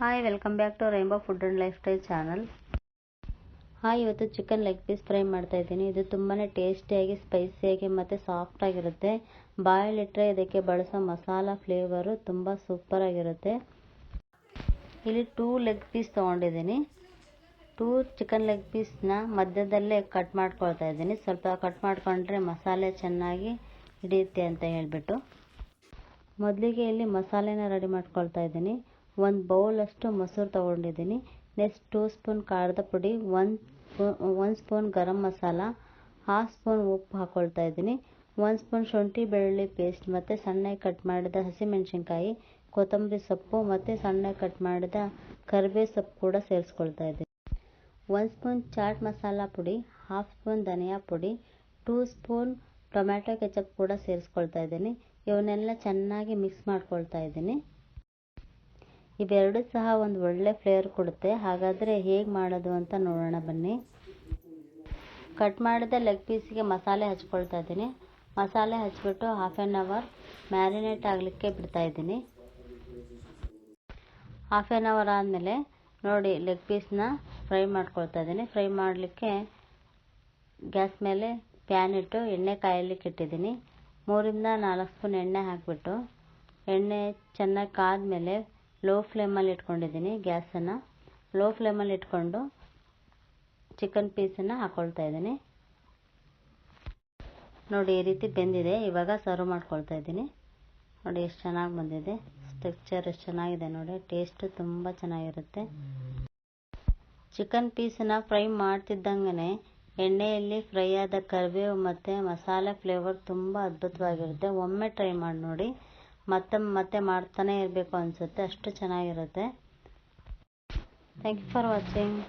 Hi, welcome back to rainbow food and lifestyle channel. Hi, ಇವತ್ತು chicken leg piece fry ಮಾಡ್ತಾ ಇದ್ದೀನಿ. ಇದು ತುಂಬಾ ಟೇಸ್ಟಿಯಾಗಿ, ಸ್ಪೈಸಿಯಾಗಿ ಮತ್ತು ಸಾಫ್ಟಾಗಿರುತ್ತೆ. ಬಾಯಲ್ಲಿಟ್ಟರೆ ಇದಕ್ಕೆ ಬಳಸೋ ಮಸಾಲ ಫ್ಲೇವರು ತುಂಬ ಸೂಪರಾಗಿರುತ್ತೆ. ಇಲ್ಲಿ 2 ಲೆಗ್ ಪೀಸ್ ತೊಗೊಂಡಿದ್ದೀನಿ. 2 ಚಿಕನ್ ಲೆಗ್ ಪೀಸ್ನ ಮಧ್ಯದಲ್ಲೇ ಕಟ್ ಮಾಡ್ಕೊಳ್ತಾ ಇದ್ದೀನಿ. ಸ್ವಲ್ಪ ಕಟ್ ಮಾಡಿಕೊಂಡ್ರೆ ಮಸಾಲೆ ಚೆನ್ನಾಗಿ ಹಿಡಿಯುತ್ತೆ ಅಂತ ಹೇಳ್ಬಿಟ್ಟು. ಮೊದಲಿಗೆ ಇಲ್ಲಿ ಮಸಾಲೆನ ರೆಡಿ ಮಾಡ್ಕೊಳ್ತಾ ಇದ್ದೀನಿ. 1 ಬೌಲಷ್ಟು ಮೊಸರು ತೊಗೊಂಡಿದ್ದೀನಿ. ನೆಕ್ಸ್ಟ್ 2 ಸ್ಪೂನ್ ಖಾರದ ಪುಡಿ, 1 ಸ್ಪೂನ್ ಗರಂ ಮಸಾಲ, 1/2 ಸ್ಪೂನ್ ಉಪ್ಪು ಹಾಕ್ಕೊಳ್ತಾ ಇದ್ದೀನಿ. 1 ಸ್ಪೂನ್ ಶುಂಠಿ ಬೆಳ್ಳುಳ್ಳಿ ಪೇಸ್ಟ್ ಮತ್ತು ಸಣ್ಣಗೆ ಕಟ್ ಮಾಡಿದ ಹಸಿಮೆಣಸಿನ್ಕಾಯಿ, ಕೊತ್ತಂಬರಿ ಸೊಪ್ಪು ಮತ್ತು ಸಣ್ಣಗೆ ಕಟ್ ಮಾಡಿದ ಕರಿಬೇವು ಸೊಪ್ಪು ಕೂಡ ಸೇರಿಸ್ಕೊಳ್ತಾ ಇದ್ದೀನಿ. 1 ಸ್ಪೂನ್ ಚಾಟ್ ಮಸಾಲ ಪುಡಿ, 1/2 ಸ್ಪೂನ್ ಧನಿಯಾ ಪುಡಿ, 2 ಸ್ಪೂನ್ ಟೊಮ್ಯಾಟೊ ಕೆಚಪ್ ಕೂಡ ಸೇರಿಸ್ಕೊಳ್ತಾ ಇದ್ದೀನಿ. ಇವನ್ನೆಲ್ಲ ಚೆನ್ನಾಗಿ ಮಿಕ್ಸ್ ಮಾಡ್ಕೊಳ್ತಾ ಇದ್ದೀನಿ. ಇವೆರಡೂ ಸಹ ಒಂದು ಒಳ್ಳೆ ಫ್ಲೇವರ್ ಕೊಡುತ್ತೆ. ಹಾಗಾದರೆ ಹೇಗೆ ಮಾಡೋದು ಅಂತ ನೋಡೋಣ ಬನ್ನಿ. ಕಟ್ ಮಾಡಿದ ಲೆಗ್ ಪೀಸಿಗೆ ಮಸಾಲೆ ಹಚ್ಕೊಳ್ತಾ ಇದ್ದೀನಿ. ಮಸಾಲೆ ಹಚ್ಬಿಟ್ಟು 1/2 ಅವರ್ ಮ್ಯಾರಿನೇಟ್ ಆಗಲಿಕ್ಕೆ ಬಿಡ್ತಾ ಇದ್ದೀನಿ. 1/2 ಅವರ್ ಆದಮೇಲೆ ನೋಡಿ, ಲೆಗ್ ಪೀಸ್ನ ಫ್ರೈ ಮಾಡ್ಕೊಳ್ತಾ ಇದ್ದೀನಿ. ಫ್ರೈ ಮಾಡಲಿಕ್ಕೆ ಗ್ಯಾಸ್ ಮೇಲೆ ಪ್ಯಾನ್ ಇಟ್ಟು ಎಣ್ಣೆ ಕಾಯಲಿಕ್ಕೆ ಇಟ್ಟಿದ್ದೀನಿ. 3-4 ಸ್ಪೂನ್ ಎಣ್ಣೆ ಹಾಕಿಬಿಟ್ಟು ಎಣ್ಣೆ ಚೆನ್ನಾಗಿ ಕಾದ್ಮೇಲೆ ಲೋ ಫ್ಲೇಮಲ್ಲಿ ಇಟ್ಕೊಂಡಿದ್ದೀನಿ. ಗ್ಯಾಸನ್ನು ಲೋ ಫ್ಲೇಮಲ್ಲಿ ಇಟ್ಕೊಂಡು ಚಿಕನ್ ಪೀಸನ್ನು ಹಾಕ್ಕೊಳ್ತಾ ಇದ್ದೀನಿ. ನೋಡಿ, ಈ ರೀತಿ ಬೆಂದಿದೆ. ಇವಾಗ ಸರ್ವ್ ಮಾಡ್ಕೊಳ್ತಾ ಇದ್ದೀನಿ. ನೋಡಿ ಎಷ್ಟು ಚೆನ್ನಾಗಿ ಬಂದಿದೆ. ಟೆಕ್ಸ್ಚರ್ ಎಷ್ಟು ಚೆನ್ನಾಗಿದೆ ನೋಡಿ. ಟೇಸ್ಟು ತುಂಬ ಚೆನ್ನಾಗಿರುತ್ತೆ. ಚಿಕನ್ ಪೀಸನ್ನು ಫ್ರೈ ಮಾಡ್ತಿದ್ದಂಗೆ ಎಣ್ಣೆಯಲ್ಲಿ ಫ್ರೈ ಆದ ಕರಿಬೇವು ಮತ್ತು ಮಸಾಲೆ ಫ್ಲೇವರ್ ತುಂಬ ಅದ್ಭುತವಾಗಿರುತ್ತೆ. ಒಮ್ಮೆ ಟ್ರೈ ಮಾಡಿ ನೋಡಿ. ಮತ್ತೆ ಮಾಡ್ತಾನೆ ಇರಬೇಕು ಅನಿಸುತ್ತೆ, ಅಷ್ಟು ಚೆನ್ನಾಗಿರುತ್ತೆ. Thank you for watching.